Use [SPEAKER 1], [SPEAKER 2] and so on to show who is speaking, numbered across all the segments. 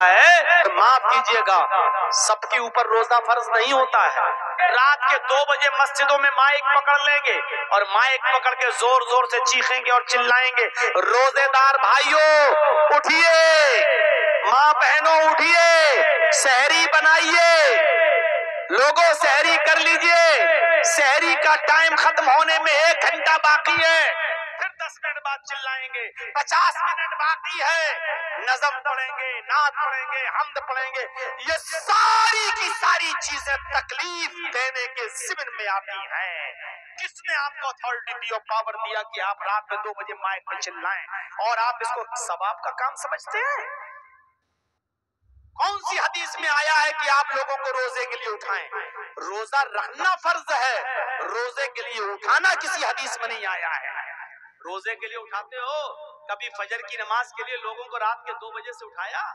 [SPEAKER 1] ہے تو معاف کیجئے گا، سب کے اوپر روزہ فرض نہیں ہوتا ہے۔ رات کے 2 بجے مسجدوں میں مائک پکڑ لیں گے اور مائک پکڑ کے زور زور سے چیخیں گے اور چلائیں گے، روزے دار بھائیوں اٹھیے، ماں بہنوں اٹھیے، سحری بنائیے، لوگوں سحری کر لیجئے، سحری کا ٹائم ختم ہونے میں 1 گھنٹہ باقی ہے، پھر 10 منٹ بعد چلائیں گے، 50 منٹ باقی ہے، نظم پڑھیں گے، نعت پڑھیں گے، حمد پڑھیں گے۔ یہ ساری کی ساری چیزیں تکلیف دینے کے ضمن میں آتی ہیں۔ کس نے آپ کو اتھارٹی دی اور پاور دیا کہ آپ رات میں 2 بجے مائک پہ چلائیں اور آپ اس کو ثواب کا کام سمجھتے ہیں؟ کون سی حدیث میں آیا ہے کہ آپ لوگوں کو روزے کے لیے اٹھائیں؟ روزہ رکھنا فرض ہے، روزے کے لیے اٹھانا کسی حدیث میں نہیں آیا ہے۔ روزے کے لیے اٹھاتے ہو؟ کبھی فجر کی نماز کے لیے لوگوں کو رات کے 2 بجے سے اٹھایا؟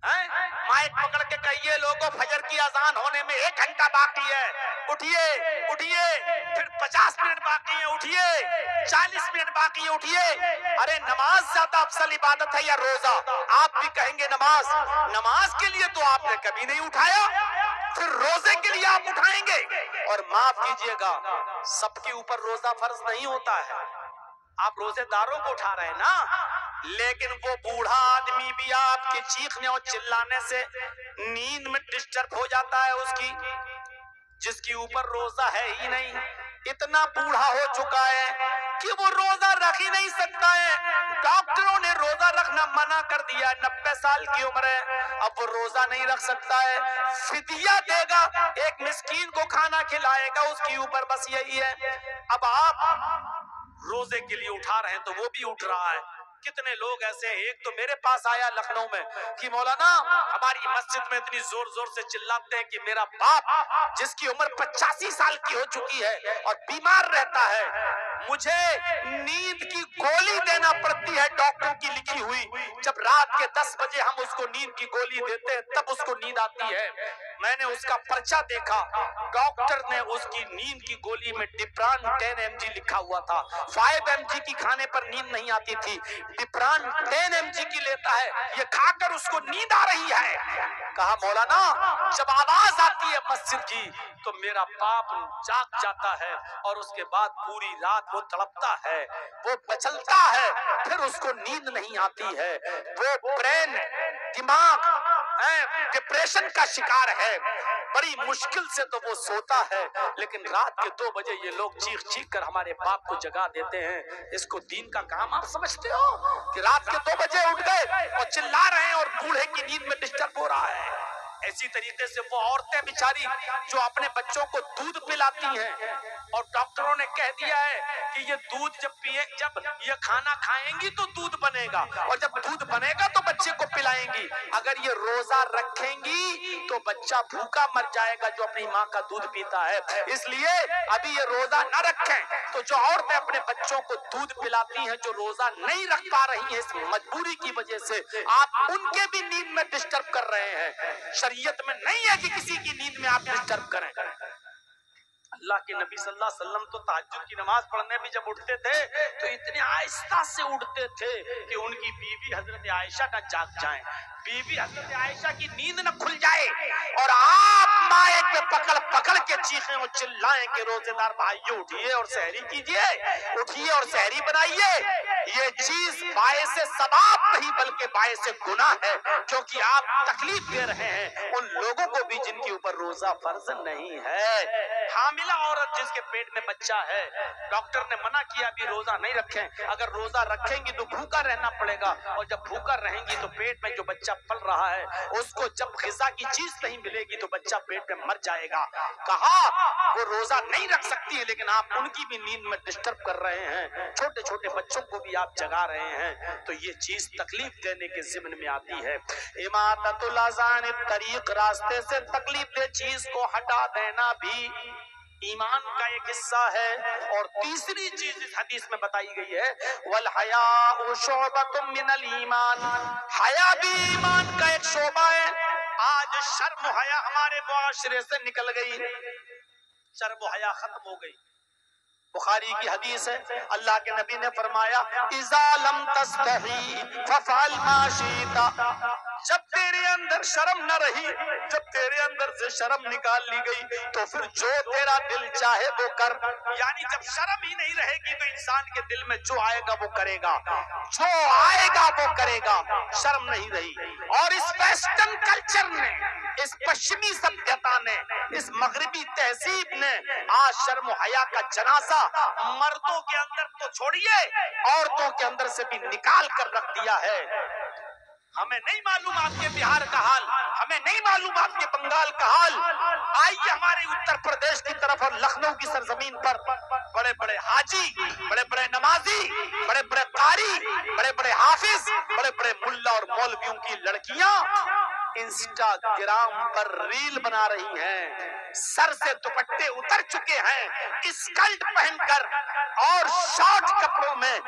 [SPEAKER 1] مائک پکڑ کے کہیے لوگوں فجر کی اذان ہونے میں 1 گھنٹہ باقی ہے، اٹھیے اٹھیے، پھر 50 منٹ باقی ہے، اٹھیے، 40 منٹ باقی ہے، اٹھیے۔ ارے نماز زیادہ افضل عبادت ہے یا روزہ؟ آپ بھی کہیں گے نماز، نماز کے لیے تو آپ نے کبھی نہیں اٹھایا، پھر روزے کے لیے آپ اٹھائیں گے؟ اور معاف کیجئے گا، سب کے اوپر روزہ فرض نہیں ہوتا ہے۔ آپ روزے داروں کو اٹھا رہے ہیں نا، لیکن وہ بوڑھا آدمی بھی آپ کے چیخنے اور چلانے سے نیند میں ڈسٹرب ہو جاتا ہے، اس کی جس کے اوپر روزہ ہے ہی نہیں، اتنا بوڑھا ہو چکا ہے کہ وہ روزہ رکھ ہی نہیں سکتا ہے۔ ڈاکٹروں نے روزہ رکھنا منع کر دیا ہے، 90 سال کی عمر ہے، اب وہ روزہ نہیں رکھ سکتا ہے، فدیہ دے گا، ایک مسکین کو کھانا کھلائے گا، اس کے اوپر بس یہی ہے۔ اب آپ روزے کے لیے اٹھا رہے ہیں تو وہ بھی اٹھ رہا ہے۔ کتنے لوگ ایسے ہیں، ایک تو میرے پاس آیا لکھنؤ میں کہ مولانا ہماری مسجد میں اتنی زور زور سے چلاتے ہیں کہ میرا باپ جس کی عمر 85 سال کی ہو چکی ہے اور بیمار رہتا ہے، مجھے نیند کی گولی دینا پڑتی ہے ڈاکٹر کی لکھی ہوئی، جب رات کے 10 بجے ہم اس کو نیند کی گولی دیتے ہیں تب اس کو نیند آتی ہے۔ میں نے اس کا پرچہ دیکھا، ڈاکٹر نے اس کی نیند کی گولی میں ڈپران 10 mg لکھا ہوا تھا، 5 mg کی کھانے پر نیند نہیں آتی تھی، ڈپران 10 mg کی لیتا ہے، یہ کھا کر اس کو نیند آ رہی ہے۔ کہا مولانا جب آواز آتی ہے مسجد کی تو میرا باپ جاگ جاتا ہے اور اس کے بعد پوری رات وہ تڑپتا ہے، وہ بچلتا ہے، پھر اس کو نیند نہیں آتی ہے، وہ برین دماغ ڈپریشن کا شکار ہے، بڑی مشکل سے تو وہ سوتا ہے، لیکن رات کے 2 بجے یہ لوگ چیخ چیخ کر ہمارے باپ کو جگا دیتے ہیں۔ اس کو دین کا کام آپ سمجھتے ہو کہ رات کے 2 بجے اٹھ گئے اور چلا رہے ہیں اور بوڑھے کی نیند میں ڈسٹرب ہو رہا ہے؟ ایسی طریقے سے وہ عورتیں بیچاری جو اپنے بچوں کو دودھ پلاتی ہیں اور ڈاکٹروں نے کہہ دیا ہے کہ یہ دودھ جب یہ کھانا کھائیں گی تو دودھ بنے گا اور جب دودھ بنے گا تو بچے کو پلائیں گی، اگر یہ روزہ رکھیں گی تو بچہ بھوکا مر جائے گا جو اپنی ماں کا دودھ پیتا ہے، اس لیے ابھی یہ روزہ نہ رکھیں۔ تو جو عورتیں اپنے بچوں کو دودھ پلاتی ہیں جو روزہ نہیں رکھ پا رہی ہیں اس مجبوری کی وجہ سے، آپ ان کے بھی نیند میں ڈسٹرب کر رہے ہیں۔ شریعت میں نہیں ہے کہ کسی کی نیند میں آپ ڈسٹرب کریں۔ اللہ کے نبی صلی اللہ علیہ وسلم تو تہجد کی نماز پڑھنے بھی جب اٹھتے تھے تو اتنے آہستہ سے اٹھتے تھے کہ ان کی بیوی حضرت عائشہ نہ جاگ جائیں، بیوی حضرت عائشہ کی نیند نہ کھل جائے، اور آپ مائک پہ پکڑ پکڑ کے چیخیں اور چلائیں کہ روزے دار بھائیو اٹھیے اور سحری کیجئے، اٹھیے اور سحری بنائیے۔ یہ چیز باعث ثواب نہیں بلکہ باعث گناہ ہے، کیونکہ آپ تکلیف دے رہے ہیں ان لوگوں کو بھی جن کے اوپر روزہ فرض نہیں ہے۔ حاملہ عورت جس کے پیٹ میں بچہ ہے، ڈاکٹر نے منع کیا بھی روزہ نہیں رکھیں، اگر روزہ رکھیں گی تو بھوکا رہنا پڑے گا، اور جب بھوکا رہیں گی تو پیٹ میں جو بچہ پل رہا ہے اس کو جب غذا کی چیز نہیں ملے گی تو بچہ پیٹ میں مر جائے گا۔ کہا وہ روزہ نہیں رکھ سکتی ہے لیکن آپ ان کی بھی نیند میں ڈسٹرب کر رہے ہیں، چھوٹے چھوٹے بچوں کو بھی آپ جگا رہے ہیں، تو یہ چیز تکلیف دینے کے ضمن میں آتی ہے۔ اماطۃ الاذان الطریق، راستے سے تکلیف دہ چیز کو ہٹا دینا بھی ایمان کا ایک حصہ ہے۔ اور تیسری چیز اس حدیث میں بتائی گئی ہے والحیاء شعبۃ من الایمان، حیا بھی ایمان کا ایک شعبہ ہے۔ آج شرم و حیا ہمارے معاشرے سے نکل گئی، شرم و حیا ختم ہو گئی۔ بخاری کی حدیث ہے، اللہ کے نبی نے فرمایا اذا لم تستحی ففعل ما شئت، جب تیرے اندر شرم نہ رہی، جب تیرے اندر سے شرم نکال لی گئی تو پھر جو تیرا دل چاہے وہ کر. یعنی جب شرم ہی نہیں رہے گی تو انسان کے دل میں جو آئے گا وہ کرے گا، جو آئے گا وہ کرے گا. شرم نہیں رہی. اور اس ویسٹرن کلچر نے، اس پشچمی سبھیتا نے، اس مغربی تہذیب نے آج شرم و حیا کا جنازہ مردوں کے اندر تو چھوڑیے عورتوں کے اندر سے بھی نکال کر رکھ دیا ہے. ہمیں نہیں معلوم آپ کے بہار کا حال، ہمیں نہیں معلوم آپ کے بنگال کا حال. آئیے ہمارے اتر پردیش کی طرف اور لکھنؤ کی سرزمین پر بڑے بڑے حاجی، بڑے بڑے نمازی، بڑے بڑے قاری، بڑے بڑے حافظ، بڑے بڑے ملا اور مولویوں کی لڑکیاں انسٹاگرام پر ریل بنا رہی ہیں، سر سے دوپٹے اتر چکے ہیں، اسکرٹ پہن کر اور شارٹ کپڑوں میں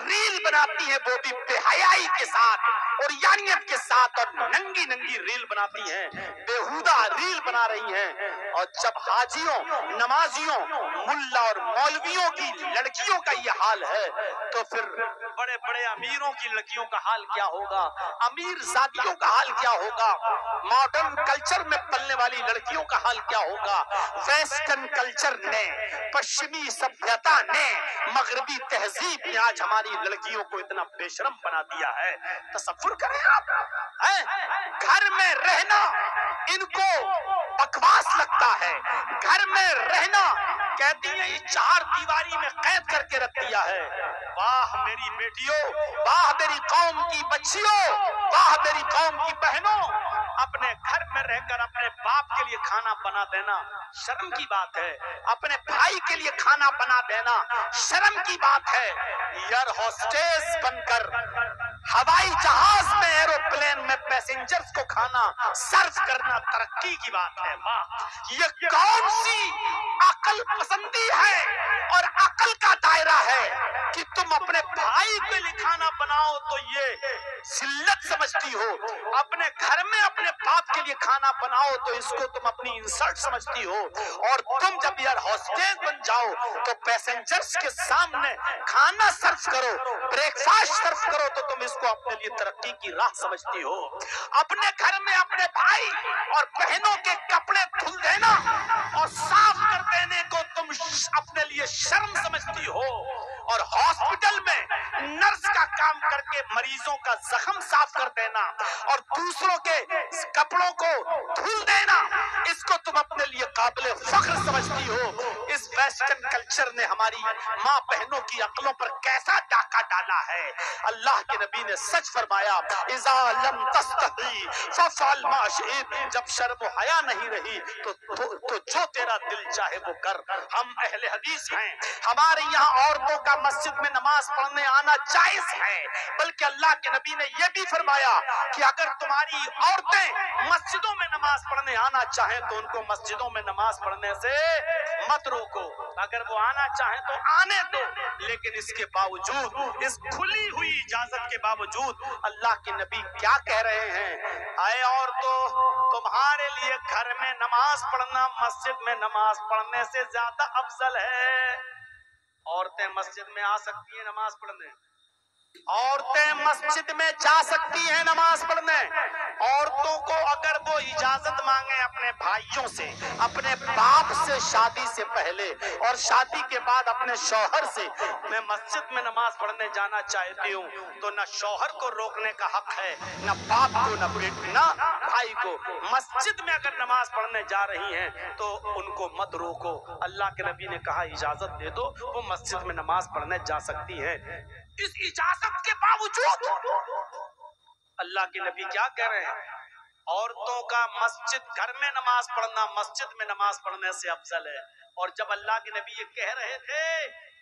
[SPEAKER 1] ریل بناتی ہیں، وہ بھی بے حیائی کے ساتھ اور یانیت کے ساتھ، اور ننگی ننگی ریل بناتی ہیں، بےہودہ ریل بنا رہی ہیں. اور جب حاجیوں، نمازیوں، ملا اور مولویوں کی لڑکیوں کا یہ حال ہے تو پھر بڑے بڑے امیروں کی لڑکیوں کا حال کیا ہوگا، امیر زادیوں کا حال کیا ہوگا، ماڈرن کلچر میں پلنے والی لڑکیوں کا حال کیا ہوگا. ویسٹرن کلچر نے، پشچمی سبھیتا نے، مغربی تہذیب نے آج ہماری لڑکیوں کو اتنا بے شرم بنا دیا ہے. تصور کریں آپ، گھر میں رہنا ان کو بکواس لگتا ہے، گھر میں رہنا کہتی ہیں یہ چار دیواری میں قید کر کے رکھ دیا ہے. واہ میری بیٹیوں، واہ میری قوم کی بچیوں، واہ میری قوم کی بہنوں، اپنے گھر میں رہ کر اپنے باپ کے لیے کھانا بنا دینا شرم کی بات ہے، اپنے بھائی کے لیے کھانا بنا دینا شرم کی بات ہے. ایئر ہوسٹس بن کر ہوائی جہاز میں، ایروپلین میں پیسنجرز کو کھانا سرو کرنا ترقی کی بات ہے. یہ کون سی عقل پسندی ہے اور عقل کا دائرہ ہے کہ تم اپنے بھائی کے لیے کھانا بناؤ تو یہ ذلت سمجھتی ہو، اپنے گھر میں اپنے باپ کے لیے کھانا بناؤ تو اس کو تم اپنی انسلٹ سمجھتی ہو، اور تم جب ایئر ہوسٹس بن جاؤ تو پیسنجرز کے سامنے کھانا سرو کرو، بریک فاسٹ سرو کرو تو تم اس کو اپنے لیے ترقی کی راہ سمجھتی ہو. اپنے گھر میں اپنے بھائی اور بہنوں کے کپڑے دھل دینا اور صاف کر دینے کو تم اپنے لیے شرم سمجھتی ہو، اور ہاسپٹل میں نرس کا کام کر کے مریضوں کا زخم صاف کر دینا اور دوسروں کے کپڑوں کو دھل دینا اس کو تم اپنے لیے قابل فخر سمجھتی ہو. اس ویسٹرن کلچر نے ہماری ماں بہنوں کی عقلوں پر کیسا ڈاکہ ڈالا ہے. اللہ کے نبی نے سچ فرمایا اذا لم تستحی ففعل ما شئت، جب شرم و حیا نہیں رہی تو جو تیرا دل چاہے وہ کر. ہم اہل حدیث ہیں، ہمارے یہاں عورتوں کا مسجد میں نماز پڑھنے آنا جائز ہے، بلکہ اللہ کے نبی نے یہ بھی فرمایا کہ اگر تمہاری عورتیں مسجدوں میں نماز پڑھنے آنا چاہیں تو ان کو مسجدوں میں نماز پڑھنے سے مت روکو، اگر وہ آنا چاہیں تو آنے دو، لیکن اس کے باوجود، اس کھلی ہوئی اجازت کے باوجود اللہ کے نبی کیا کہہ رہے ہیں؟ اے عورتوں، تمہارے لیے گھر میں نماز پڑھنا مسجد میں نماز پڑھنے سے زیادہ افضل ہے. عورتیں مسجد میں آ سکتی ہیں نماز پڑھنے، عورتیں مسجد میں جا سکتی ہیں نماز پڑھنے. عورتوں کو اگر وہ اجازت مانگیں اپنے بھائیوں سے، اپنے باپ سے شادی سے پہلے اور شادی کے بعد اپنے شوہر سے، میں مسجد میں نماز پڑھنے جانا چاہتی ہوں، تو نہ شوہر کو روکنے کا حق ہے، نہ باپ کو، نہ بیٹی، نہ بھائی کو. مسجد میں اگر نماز پڑھنے جا رہی ہیں تو ان کو مت روکو. اللہ کے نبی نے کہا اجازت دے دو، وہ مسجد میں نماز پڑھنے جا سکتی ہیں. اس اجازت کے باوجود اللہ کے نبی کیا کہہ رہے ہیں؟ عورتوں کا مسجد، گھر میں نماز پڑھنا مسجد میں نماز پڑھنے سے افضل ہے. اور جب اللہ کے نبی یہ کہہ رہے تھے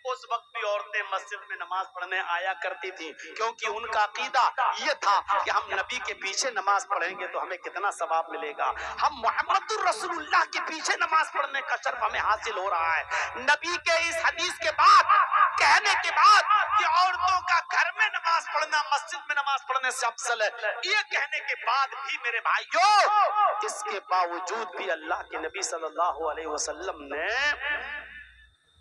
[SPEAKER 1] اس وقت بھی عورتیں مسجد میں نماز پڑھنے آیا کرتی تھی، کیونکہ ان کا عقیدہ یہ تھا کہ ہم نبی کے پیچھے نماز پڑھیں گے تو ہمیں کتنا ثواب ملے گا، ہم محمد الرسول اللہ کے پیچھے نماز پڑھنے کا شرف ہمیں حاصل ہو رہا ہے. نبی کے اس حدیث کے بعد، کہنے کے بعد کہ عورتوں کا گھر میں نماز پڑھنا مسجد میں نماز پڑھنے سے افضل ہے، یہ کہنے کے بعد بھی میرے بھائیوں، اس کے باوجود بھی اللہ کے نبی صلی اللہ علیہ وسلم نے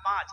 [SPEAKER 1] 5,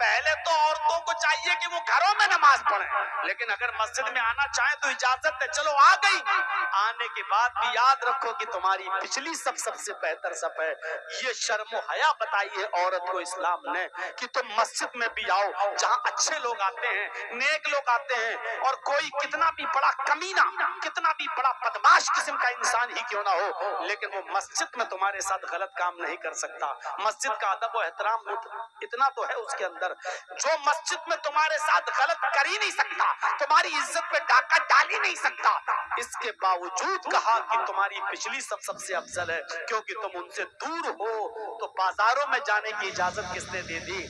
[SPEAKER 1] پہلے تو عورتوں کو چاہیے کہ وہ گھروں میں نماز پڑھیں، لیکن اگر مسجد میں آنا چاہیں تو اجازت ہے، چلو آ گئی۔ آنے کے بعد بھی یاد رکھو کہ تمہاری پچھلی صف سب سے بہتر صف ہے۔ یہ شرم و حیا بتائی ہے عورت کو اسلام نے کہ تم مسجد میں بھی آؤ جہاں اچھے لوگ آتے ہیں، نیک لوگ آتے ہیں، اور کوئی کتنا بھی بڑا کمینہ، کتنا بھی بڑا بدماش قسم کا انسان ہی کیوں نہ ہو، لیکن وہ مسجد میں تمہارے ساتھ غلط کام نہیں کر سکتا۔ مسجد کا ادب و احترام اتنا تو ہے اس کے اندر، جو مسجد میں تمہارے ساتھ غلط کر ہی نہیں سکتا، تمہاری عزت پہ ڈاکہ ڈال ہی نہیں سکتا، اس کے باوجود کہا کہ تمہاری پچھلی صف سب سے افضل ہے کیونکہ تم ان سے دور ہو۔ تو بازاروں میں جانے کی اجازت کس نے دے دی؟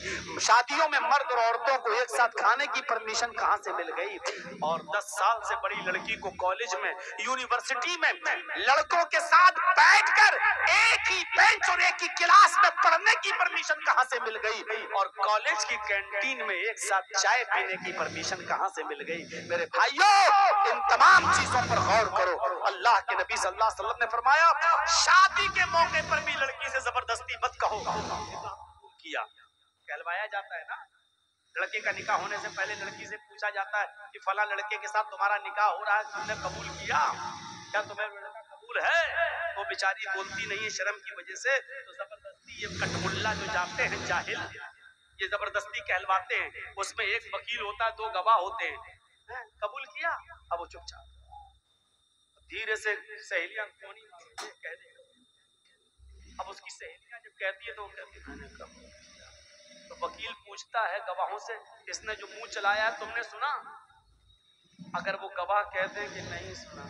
[SPEAKER 1] شادیوں میں مرد اور عورتوں کو ایک ساتھ کھانے کی پرمیشن کہاں سے مل گئی؟ اور 10 سال سے بڑی لڑکی کو کالج میں، یونیورسٹی میں لڑکوں کے ساتھ بیٹھ کر ایک ہی بینچ اور ایک ہی کلاس میں پڑھنے کی پرمیشن کہاں سے مل گئی؟ اور کالج کی کینٹین میں ایک ساتھ چائے پینے کی پرمیشن کہاں سے مل گئی؟ میرے بھائیوں، ان تمام چیزوں پر غور کرو۔ اللہ کے نبی صلی اللہ علیہ وسلم نے فرمایا شادی کے موقع پر بھی لڑکی سے زبردستی مت کہو۔ کیا کہلوایا جاتا ہے نا، لڑکے کا نکاح ہونے سے پہلے لڑکی سے پوچھا جاتا ہے کہ فلاں لڑکے کے ساتھ تمہارا نکاح ہو رہا ہے، تم نے قبول کیا؟ کیا تمہیں لڑکا قبول ہے؟ وہ بیچاری بولتی نہیں ہے شرم کی وجہ سے، تو زبردستی یہ کٹ ملا جو جاتے ہیں جاہل، یہ زبردستی کہلواتے ہیں، اس میں ایک وکیل ہوتا ہے، 2 گواہ ہوتے ہیں، قبول کیا؟ اب وہ چپ چاپ دھیرے سے سہیلیاں کونی مارتی ہے کہہ دے گا۔ اب اس کی سہیلیاں جب کہتی ہے تو وہ کہتی ہے میں نے قبول کیا۔ تو وکیل پوچھتا ہے گواہوں سے اس نے جو منہ چلایا ہے تم نے سنا؟ اگر وہ گواہ کہتے ہیں کہ نہیں سنا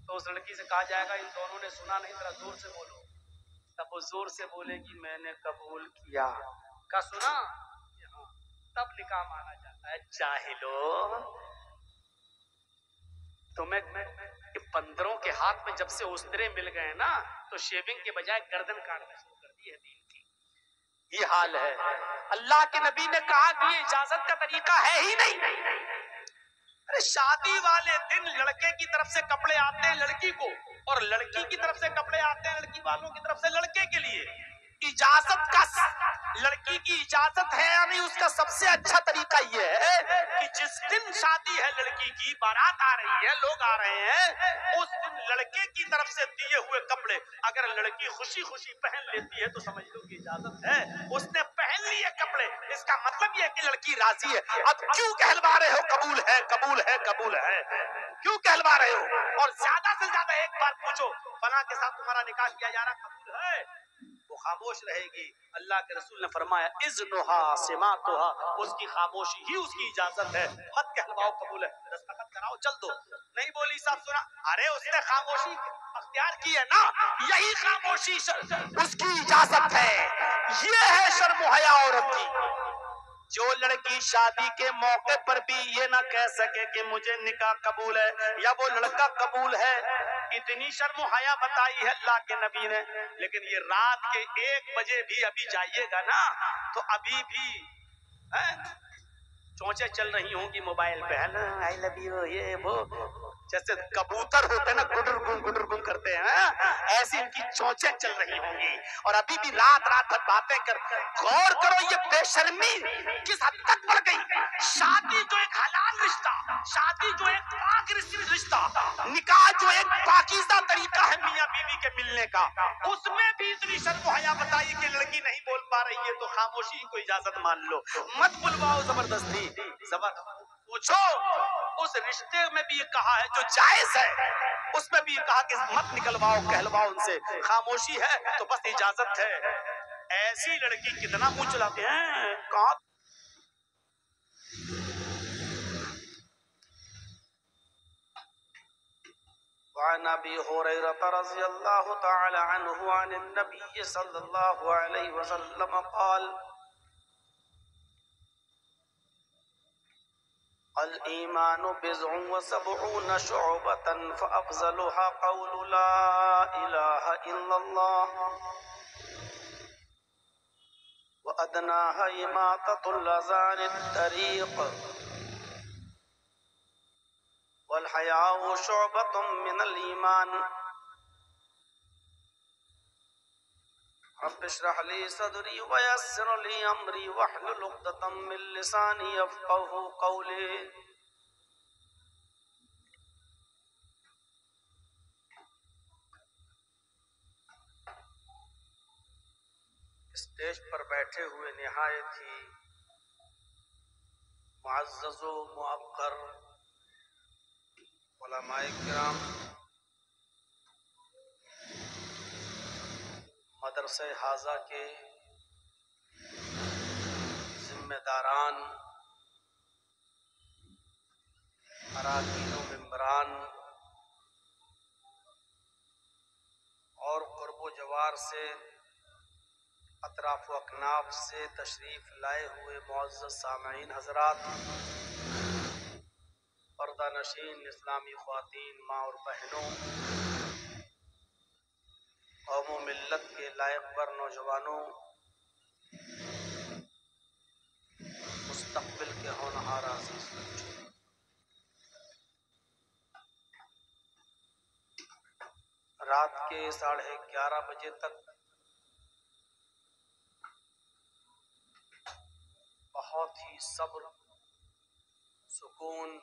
[SPEAKER 1] تو اس لڑکی سے کہا جائے گا ان دونوں نے سنا نہیں، ذرا زور سے بولو۔ تب وہ زور سے بولے گی میں نے قبول کیا۔ کہا سنا؟ تب نکاح مانا جاتا ہے۔ جاہلو، تمہیں بندروں کے ہاتھ میں جب سے استرے مل گئے نا تو شیونگ کے بجائے گردن کاٹنا شروع کر دی ہے دین کی۔ یہ حال ہے۔ اللہ کے نبی نے کہا کہ یہ اجازت کا طریقہ ہے ہی نہیں۔ ارے شادی والے دن لڑکے کی طرف سے کپڑے آتے ہیں لڑکی کو، اور لڑکی کی طرف سے کپڑے آتے ہیں لڑکی والوں کی طرف سے لڑکے کے لیے۔ اجازت کا، لڑکی کی اجازت ہے یعنی اس کا سب سے اچھا طریقہ یہ ہے کہ جس دن شادی ہے لڑکی کی، بارات آ رہی ہے، لوگ آ رہے ہیں، اس دن لڑکے کی طرف سے دیے ہوئے کپڑے اگر لڑکی خوشی خوشی پہن لیتی ہے تو سمجھ لو کہ اجازت ہے، اس نے پہن لیے کپڑے، اس کا مطلب یہ ہے کہ لڑکی راضی ہے۔ اب کیوں کہلوا رہے ہو قبول ہے قبول ہے قبول ہے؟ کیوں کہلوا رہے ہو؟ اور زیادہ سے زیادہ ایک بار پوچھو فلاں کے ساتھ تمہارا نکاح کیا جا رہا قبول ہے؟ وہ خاموش رہے گی۔ اللہ کے رسول نے فرمایا اذنها سماعتها، اس کی خاموشی ہی اس کی اجازت ہے، مت کہلواؤ قبول ہے، دستخط کراؤ چل دو۔ نہیں بولی صاحب سنا، ارے اس نے خاموشی اختیار کی ہے نا، یہی خاموشی اس کی اجازت ہے۔ یہ ہے شرم و حیا عورت کی۔ جو لڑکی شادی کے موقع پر بھی یہ نہ کہہ سکے کہ مجھے نکاح قبول ہے یا وہ لڑکا قبول ہے، اتنی شرم و حیا بتائی ہے اللہ کے نبی نے۔ لیکن یہ رات کے 1 بجے بھی ابھی جائیے گا نا تو ابھی بھی چونچے چل رہی ہوں گی موبائل پہ، ہیلو آئی لو یو، یہ وہ، جیسے کبوتر ہوتے ہیں نا گڈر گن کرتے ہیں، ایسی ان کی چونچیں چل رہی ہوں گی، اور ابھی بھی رات بھر باتیں کر۔ غور کرو یہ بے شرمی کس حد تک بڑھ گئی۔ شادی جو ایک حلال رشتہ، شادی جو ایک پاک رشتہ، نکاح جو ایک پاکیزہ طریقہ ہے میاں بیوی کے ملنے کا، اس میں بھی اتنی شرم و حیا بتائی کہ لڑکی نہیں بول پا رہی ہے تو خاموشی کو اجازت مان لو، مت بلواؤ زبردستی۔ پوچھو اس رشتے میں بھی یہ کہا ہے جو جائز ہے، اس میں بھی یہ کہا کہ مت نکلواؤ کہلواؤ ان سے، خاموشی ہے تو بس اجازت ہے۔ ایسی لڑکی کتنا منہ چلاتے ہیں کہاں۔ وعن ابي هريره رضي الله تعالى عنه عن النبي صلى الله عليه وسلم قال الإيمان 70 شعبة فأفضلها قول لا إله إلا الله وأدناها إماطة الأذى عن الطريق والحياء شعبة من الإيمان۔ رب اشرح لي صدري ويسر لي امري واحلل عقدة من لساني يفقهوا قولي. اسٹیج پر بیٹھے ہوئے نہایت ہی معزز و معقر علماء کرام، مدرسہ حاضہ کے ذمہ داران، اراکین و ممبران اور قرب و جوار سے، اطراف و اکناف سے تشریف لائے ہوئے معزز سامعین حضرات، پردہ نشین اسلامی خواتین، ماں اور بہنوں، قوم و ملت کے لائق بر نوجوانوں، مستقبل کے ہونہار عزیز بچوں، رات کے 11:30 بجے تک بہت ہی صبر، سکون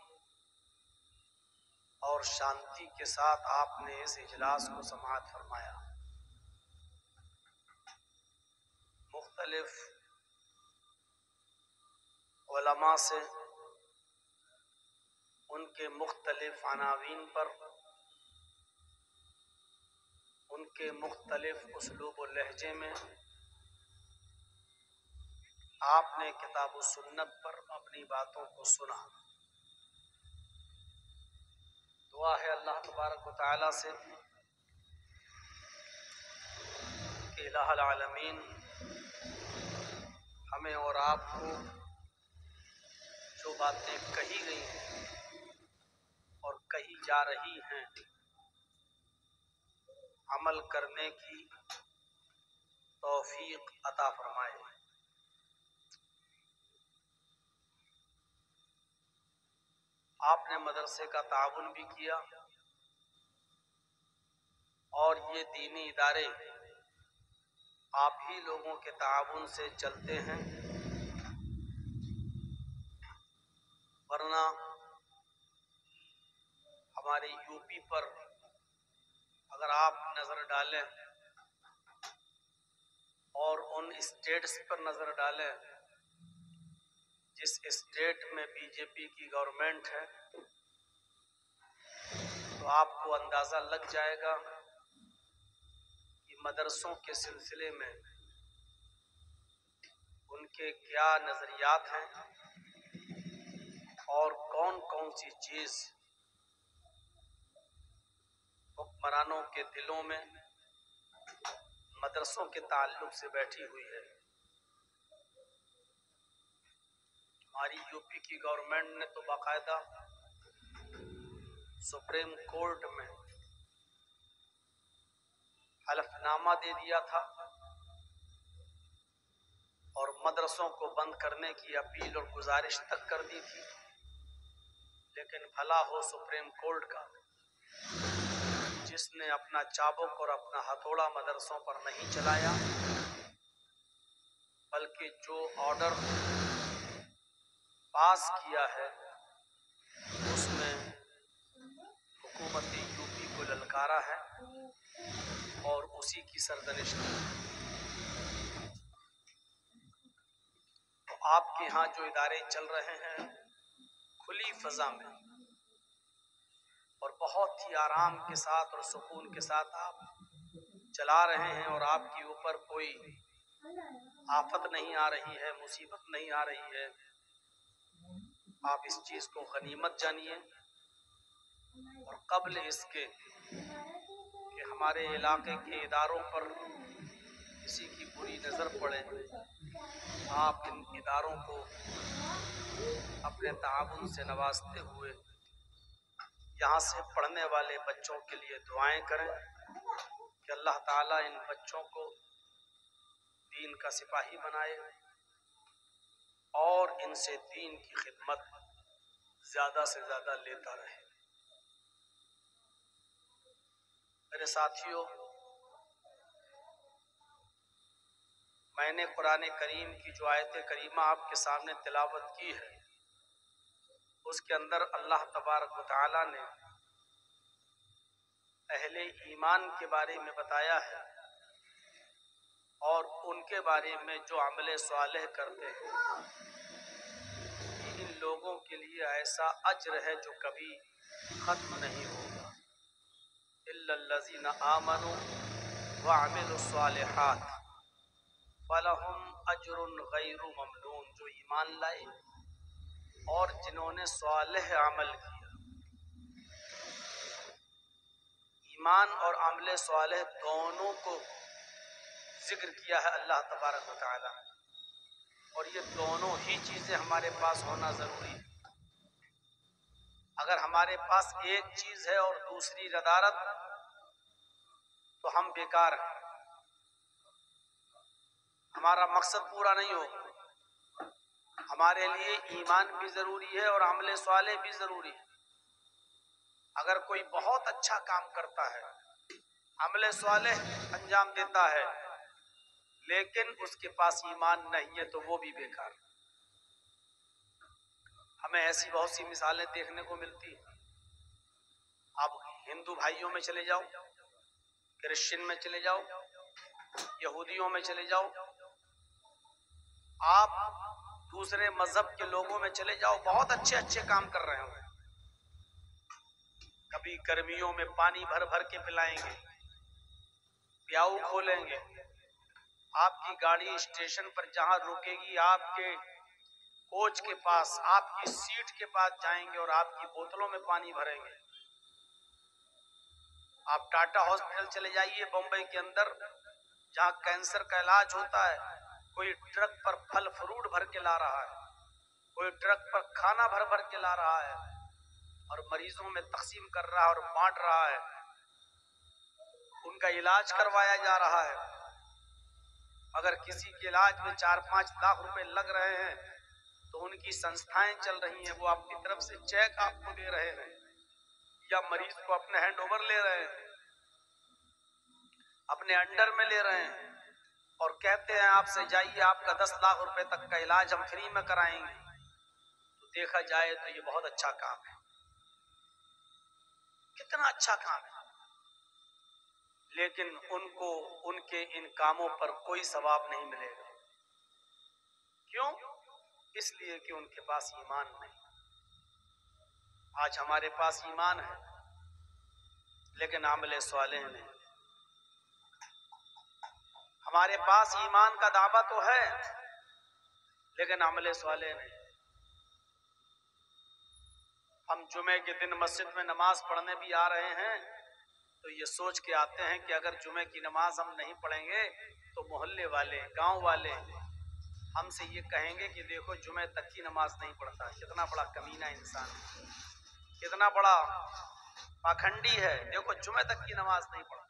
[SPEAKER 1] اور شانتی کے ساتھ آپ نے اس اجلاس کو سماعت فرمایا. مختلف علماء سے ان کے مختلف عناوین پر، ان کے مختلف اسلوب و لہجے میں آپ نے کتاب و سنت پر اپنی باتوں کو سنا. دعا ہے اللہ تبارک و تعالی سے کہ الہ العالمین ہمیں اور آپ کو جو باتیں کہی گئی ہیں اور کہی جا رہی ہیں عمل کرنے کی توفیق عطا فرمائے. آپ نے مدرسے کا تعاون بھی کیا اور یہ دینی ادارے آپ ہی لوگوں کے تعاون سے چلتے ہیں، ورنہ ہمارے یو پی پر اگر آپ نظر ڈالیں اور ان اسٹیٹس پر نظر ڈالیں جس اسٹیٹ میں بی جے پی کی گورنمنٹ ہے، تو آپ کو اندازہ لگ جائے گا کہ مدرسوں کے سلسلے میں ان کے کیا نظریات ہیں اور کون کون سی چیز حکمرانوں کے دلوں میں مدرسوں کے تعلق سے بیٹھی ہوئی ہے. ہماری یو پی کی گورنمنٹ نے تو باقاعدہ سپریم کورٹ میں حلف نامہ دے دیا تھا اور مدرسوں کو بند کرنے کی اپیل اور گزارش تک کر دی تھی، لیکن بھلا ہو سپریم کورٹ کا جس نے اپنا چابک اور اپنا ہتھوڑا مدرسوں پر نہیں چلایا، بلکہ جو آرڈر پاس کیا ہے اس میں حکومت یو پی کو للکارا ہے اور اسی کی سرزنش کی. تو آپ کے ہاں جو ادارے چل رہے ہیں کھلی فضا میں اور بہت ہی آرام کے ساتھ اور سکون کے ساتھ آپ چلا رہے ہیں اور آپ کے اوپر کوئی آفت نہیں آ رہی ہے، مصیبت نہیں آ رہی ہے، آپ اس چیز کو غنیمت جانیے. اور قبل اس کے کہ ہمارے علاقے کے اداروں پر کسی کی بری نظر پڑے، آپ ان اداروں کو اپنے تعاون سے نوازتے ہوئے یہاں سے پڑھنے والے بچوں کے لیے دعائیں کریں کہ اللہ تعالیٰ ان بچوں کو دین کا سپاہی بنائے اور ان سے دین کی خدمت زیادہ سے زیادہ لیتا رہے. میرے ساتھیوں، میں نے قرآن کریم کی جو آیت کریمہ آپ کے سامنے تلاوت کی ہے، اس کے اندر اللہ تبارک و تعالی نے اہل ایمان کے بارے میں بتایا ہے، اور ان کے بارے میں جو عمل صالح کرتے ہیں ان لوگوں کے لیے ایسا اجر ہے جو کبھی ختم نہیں ہوگا۔ الا الذین آمنوا وعملوا الصالحات فلہم اجر غیر ممنون، جو ایمان لائے اور جنہوں نے صالح عمل کیا۔ ایمان اور عمل صالح دونوں کو ذکر کیا ہے اللہ تبارک و تعالی، اور یہ دونوں ہی چیزیں ہمارے پاس ہونا ضروری ہے۔ اگر ہمارے پاس ایک چیز ہے اور دوسری ندارت تو ہم بیکار ہیں، ہمارا مقصد پورا نہیں ہوگا۔ ہمارے لیے ایمان بھی ضروری ہے اور عمل صالح بھی ضروری ہے۔ اگر کوئی بہت اچھا کام کرتا ہے، عمل صالح انجام دیتا ہے، لیکن اس کے پاس ایمان نہیں ہے تو وہ بھی بیکار۔ ہمیں ایسی بہت سی مثالیں دیکھنے کو ملتی ہیں۔ آپ ہندو بھائیوں میں چلے جاؤ، کرسچن میں چلے جاؤ، یہودیوں میں چلے جاؤ، آپ دوسرے مذہب کے لوگوں میں چلے جاؤ، بہت اچھے اچھے کام کر رہے ہوں۔ کبھی گرمیوں میں پانی بھر بھر کے پلائیں گے، پیاؤ کھولیں گے، آپ کی گاڑی اسٹیشن پر جہاں رکے گی آپ کے کوچ کے پاس، آپ کی سیٹ کے پاس جائیں گے اور آپ کی بوتلوں میں پانی بھریں گے۔ آپ ٹاٹا ہاسپٹل چلے جائیے بمبئی کے اندر، جہاں کینسر کا علاج ہوتا ہے، کوئی ٹرک پر پھل فروٹ بھر کے لا رہا ہے، کوئی ٹرک پر کھانا بھر بھر کے لا رہا ہے اور مریضوں میں تقسیم کر رہا ہے اور بانٹ رہا ہے، ان کا علاج کروایا جا رہا ہے۔ اگر کسی کے علاج میں 4-5 لاکھ روپے لگ رہے ہیں تو ان کی سنستھائیں چل رہی ہیں، وہ اپنی طرف سے چیک آپ کو دے رہے ہیں یا مریض کو اپنے ہینڈ اوور لے رہے ہیں، اپنے انڈر میں لے رہے ہیں اور کہتے ہیں آپ سے جائیے آپ کا 10 لاکھ روپے تک کا علاج ہم فری میں کرائیں گے۔ تو دیکھا جائے تو یہ بہت اچھا کام ہے، کتنا اچھا کام ہے، لیکن ان کو ان کے ان کاموں پر کوئی ثواب نہیں ملے گا۔ کیوں؟ اس لیے کہ ان کے پاس ایمان نہیں۔ آج ہمارے پاس ایمان ہے لیکن عمل صالح نہیں۔ ہمارے پاس ایمان کا دعویٰ تو ہے لیکن عمل صالح نہیں۔ ہم جمعے کے دن مسجد میں نماز پڑھنے بھی آ رہے ہیں تو یہ سوچ کے آتے ہیں کہ اگر جمعے کی نماز ہم نہیں پڑھیں گے تو محلے والے، گاؤں والے ہم سے یہ کہیں گے کہ دیکھو جمعے تک کی نماز نہیں پڑھتا۔ کتنا بڑا کمینہ انسان ہے، کتنا بڑا پاکھنڈی ہے، دیکھو جمعے تک کی نماز نہیں پڑھتا۔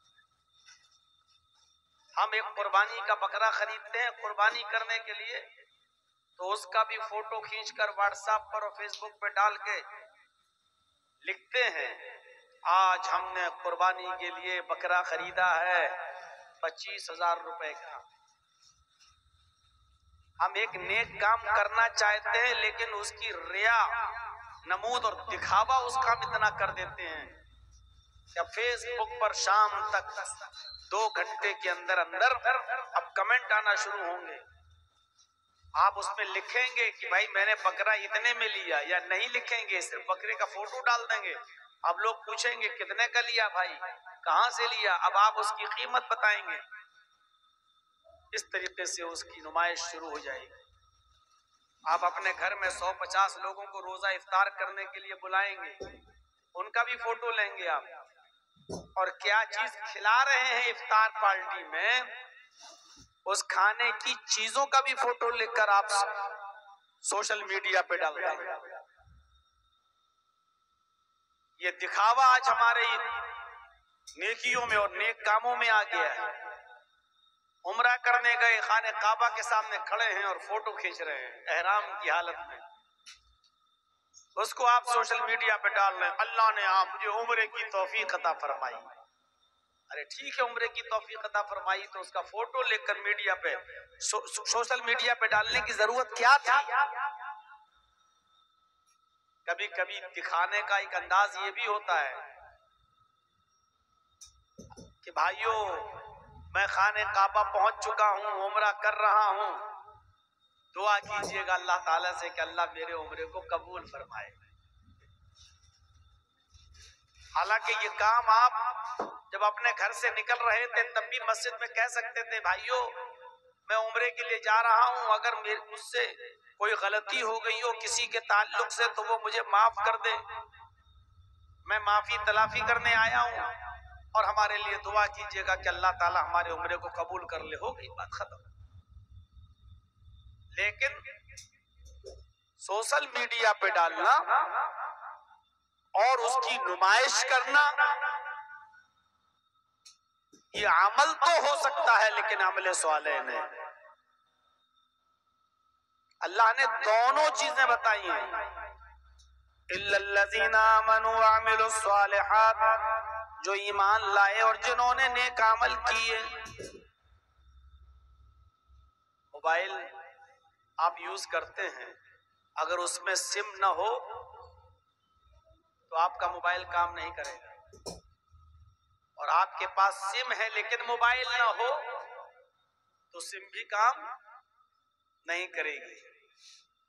[SPEAKER 1] ہم ایک قربانی کا بکرا خریدتے ہیں قربانی کرنے کے لیے تو اس کا بھی فوٹو کھینچ کر واٹس ایپ پر اور فیس بک پہ ڈال کے لکھتے ہیں آج ہم نے قربانی کے لیے بکرا خریدا ہے 25,000 روپے کا۔ ہم ایک نیک کام کرنا چاہتے ہیں لیکن اس کی ریا، نمود اور دکھاوا اس کا ہم اتنا کر دیتے ہیں کہ فیس بک پر شام تک 2 گھنٹے کے اندر اب کمنٹ آنا شروع ہوں گے۔ آپ اس میں لکھیں گے کہ بھائی میں نے بکرا اتنے میں لیا، یا نہیں لکھیں گے، صرف بکرے کا فوٹو ڈال دیں گے۔ اب لوگ پوچھیں گے کتنے کا لیا بھائی، کہاں سے لیا، اب آپ اس کی قیمت بتائیں گے۔ اس طریقے سے اس کی نمائش شروع ہو جائے گی۔ آپ اپنے گھر میں 150 لوگوں کو روزہ افطار کرنے کے لیے بلائیں گے، ان کا بھی فوٹو لیں گے آپ، اور کیا چیز کھلا رہے ہیں افطار پارٹی میں اس کھانے کی چیزوں کا بھی فوٹو لکھ کر آپ سوشل میڈیا پہ ڈال دیں گے۔ یہ دکھاوا آج ہمارے نیکیوں میں اور نیک کاموں میں آ گیا ہے۔ عمرہ کرنے گئے خانہ کعبہ کے سامنے کھڑے ہیں اور فوٹو کھینچ رہے ہیں احرام کی حالت میں، اس کو آپ سوشل میڈیا پہ ڈال رہے ہیں اللہ نے آپ مجھے عمرے کی توفیق عطا فرمائی۔ ارے ٹھیک ہے عمرے کی توفیق عطا فرمائی تو اس کا فوٹو لے کر میڈیا پہ سوشل میڈیا پہ ڈالنے کی ضرورت کیا تھی؟ کبھی کبھی دکھانے کا ایک انداز یہ بھی ہوتا ہے کہ بھائیو میں خانہ کعبہ پہنچ چکا ہوں، عمرہ کر رہا ہوں، دعا کیجئے گا اللہ تعالیٰ سے کہ اللہ میرے عمرے کو قبول فرمائے۔ حالانکہ یہ کام آپ جب اپنے گھر سے نکل رہے تھے تب بھی مسجد میں کہہ سکتے تھے بھائیو میں عمرے کے لیے جا رہا ہوں، اگر مجھ سے کوئی غلطی ہو گئی ہو کسی کے تعلق سے تو وہ مجھے معاف کر دے، میں معافی تلافی کرنے آیا ہوں اور ہمارے لیے دعا کیجئے گا کہ اللہ تعالی ہمارے عمرے کو قبول کر لے۔ ہو گئی بات ختم۔ لیکن سوشل میڈیا پہ ڈالنا اور اس کی نمائش کرنا یہ عمل تو ہو سکتا ہے لیکن عمل صالح نہیں۔ اللہ نے دونوں چیزیں بتائی ہیں، اِلَّا الَّذِينَ آمَنُوا وَعَمِلُوا الصَّالِحَاتِ، جو ایمان لائے اور جنہوں نے نیک عمل کیے۔ موبائل آپ یوز کرتے ہیں، اگر اس میں سم نہ ہو تو آپ کا موبائل کام نہیں کرے گا، اور آپ کے پاس سم ہے لیکن موبائل نہ ہو تو سم بھی کام نہیں کرے گی۔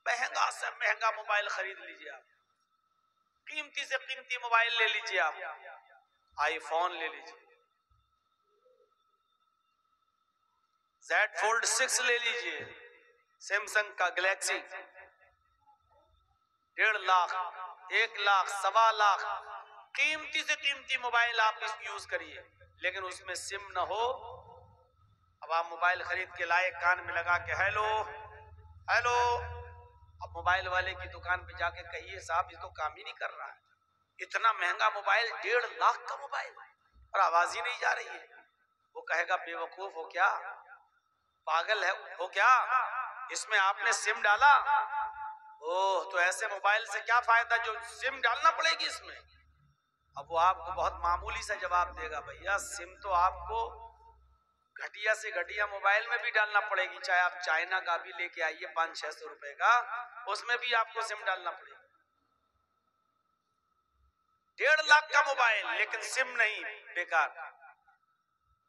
[SPEAKER 1] مہنگا سے مہنگا موبائل خرید لیجئے، آپ قیمتی سے قیمتی موبائل لے لیجئے، آپ آئی فون لے لیجئے، زیڈ فولڈ 6 لے لیجئے، سیمسنگ کا گلیکسی، 1.5 لاکھ 1 لاکھ 1.25 لاکھ قیمتی سے قیمتی موبائل آپ اس یوز کریے، لیکن اس میں سم نہ ہو۔ اب آپ موبائل خرید کے لائے، کان میں لگا کے ہیلو ہیلو، اب موبائل والے کی دکان پہ جا کے کہیے صاحب یہ تو کام ہی نہیں کر رہا ہے، اتنا مہنگا موبائل 1.5 لاکھ کا موبائل اور آواز ہی نہیں جا رہی ہے۔ وہ کہے گا بے وقوف ہو کیا، پاگل ہے ہو کیا، اس میں آپ نے سم ڈالا؟ اوہ تو ایسے موبائل سے کیا فائدہ جو سم ڈالنا پڑے گی اس میں۔ اب وہ آپ کو بہت معمولی سا جواب دے گا، بھیا سم تو آپ کو گھٹیا سے گھٹیا موبائل میں بھی ڈالنا پڑے گی، چاہے آپ چائنا کا بھی لے کے آئیے 500-600 روپے کا، اس میں بھی آپ کو سم ڈالنا پڑے گا۔ 1.5 لاکھ کا موبائل لیکن سم نہیں، بیکار۔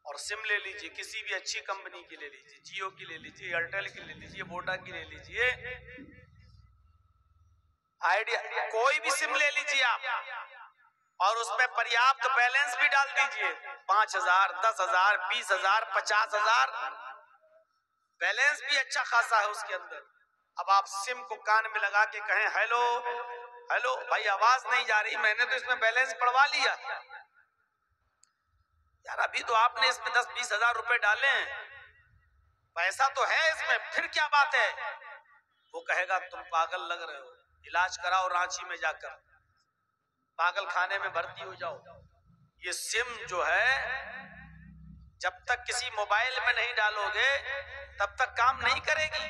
[SPEAKER 1] اور سم لے لیجئے، کسی بھی اچھی کمپنی کی لے لیجئے، جیو کی لے لیجئے، ایئرٹیل کی لے لیجئے، ووڈا کی لے لیجئے، آئیڈیا، کوئی بھی سم لے لیجئے آپ، اور اس میں پریاپت بیلنس بھی ڈال دیجئے، 5,000 10,000 20,000 50,000 بیلنس بھی اچھا خاصا ہے اس کے اندر۔ اب آپ سم کو کان میں لگا کے کہیں ہیلو ہیلو، بھائی آواز نہیں جا رہی، میں نے تو اس میں بیلنس پڑوا لیا یار، ابھی تو آپ نے اس میں 10-20 ہزار روپے ڈالے ہیں، پیسہ تو ہے اس میں، پھر کیا بات ہے؟ وہ کہے گا تم پاگل لگ رہے ہو، علاج کراؤ رانچی میں جا کر، پاگل خانے میں بھرتی ہو جاؤ۔ یہ سم جو ہے جب تک کسی موبائل میں نہیں ڈالو گے تب تک کام نہیں کرے گی۔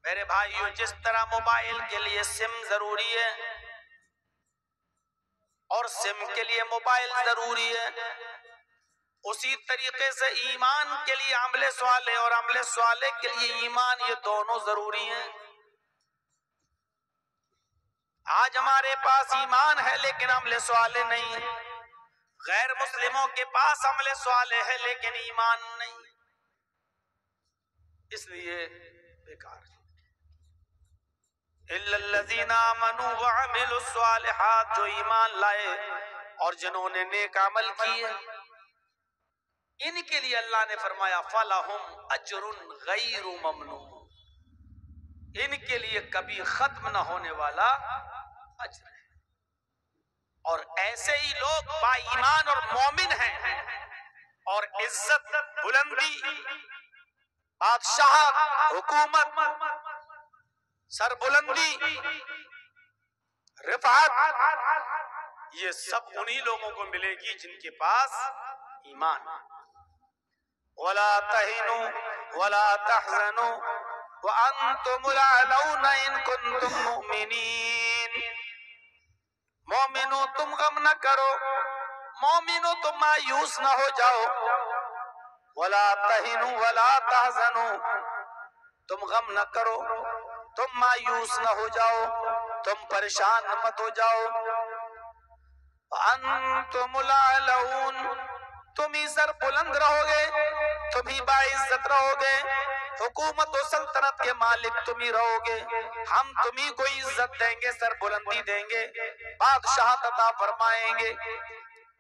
[SPEAKER 1] میرے بھائیو، جس طرح موبائل کے لیے سم ضروری ہے اور سم کے لیے موبائل ضروری ہے، اسی طریقے سے ایمان کے لیے عمل صالح اور عمل صالح کے لیے ایمان، یہ دونوں ضروری ہیں۔ آج ہمارے پاس ایمان ہے لیکن عمل صالح نہیں ہے، غیر مسلموں کے پاس عمل صالح ہے لیکن ایمان نہیں، اس لیے بیکار ہے۔ اِلَّا الَّذِينَ آمَنُوا وَعَمِلُوا الصَّالِحَاتِ، جو ایمان لائے اور جنہوں نے نیک عمل کیے، ان کے لیے اللہ نے فرمایا فَلَهُمْ أَجْرٌ غَيْرُ مَمْنُونٍ، ان کے لیے کبھی ختم نہ ہونے والا اجر ہے۔ اور ایسے ہی لوگ با ایمان اور مومن ہیں، اور عزت، بلندی، بادشاہت، حکومت، سربلندی، رفعت، یہ سب انہی لوگوں کو ملے گی جن کے پاس ایمان۔ وَلَا تَهِنُوا وَلَا تَحْزَنُوا وَأَنْتُمُ الْأَعْلَوْنَ إِن كُنتُم مُؤْمِنِينَ، مومنو تم غم نہ کرو، مومنو تم مایوس نہ ہو جاؤ، ولا تہنوا ولا تحزنوا، تم غم نہ کرو، تم مایوس نہ ہو جاؤ، تم پریشان مت ہو جاؤ، انتم الاعلون، تم ہی سر بلند رہو گے، تم ہی باعزت رہو گے، حکومت و سلطنت کے مالک تم ہی رہو گے، ہم تم ہی کو عزت دیں گے، سر بلندی دیں گے، بادشاہت عطا فرمائیں گے،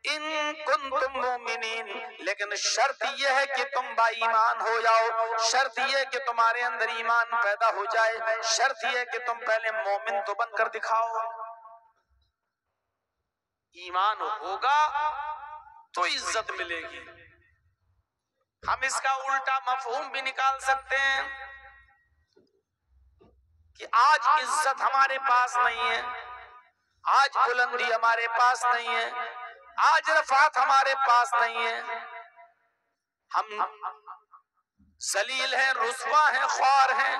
[SPEAKER 1] ان کنتم مومنین، لیکن شرط یہ ہے کہ تم با ایمان ہو جاؤ، شرط یہ ہے کہ تمہارے اندر ایمان پیدا ہو جائے، شرط یہ ہے کہ تم پہلے مومن تو بن کر دکھاؤ۔ ایمان ہوگا تو عزت ملے گی۔ ہم اس کا الٹا مفہوم بھی نکال سکتے ہیں کہ آج عزت ہمارے پاس نہیں ہے، آج بلندی ہمارے پاس نہیں ہے، آج رفعت ہمارے پاس نہیں ہے، ہم ذلیل ہیں، رسوا ہیں، خوار ہیں،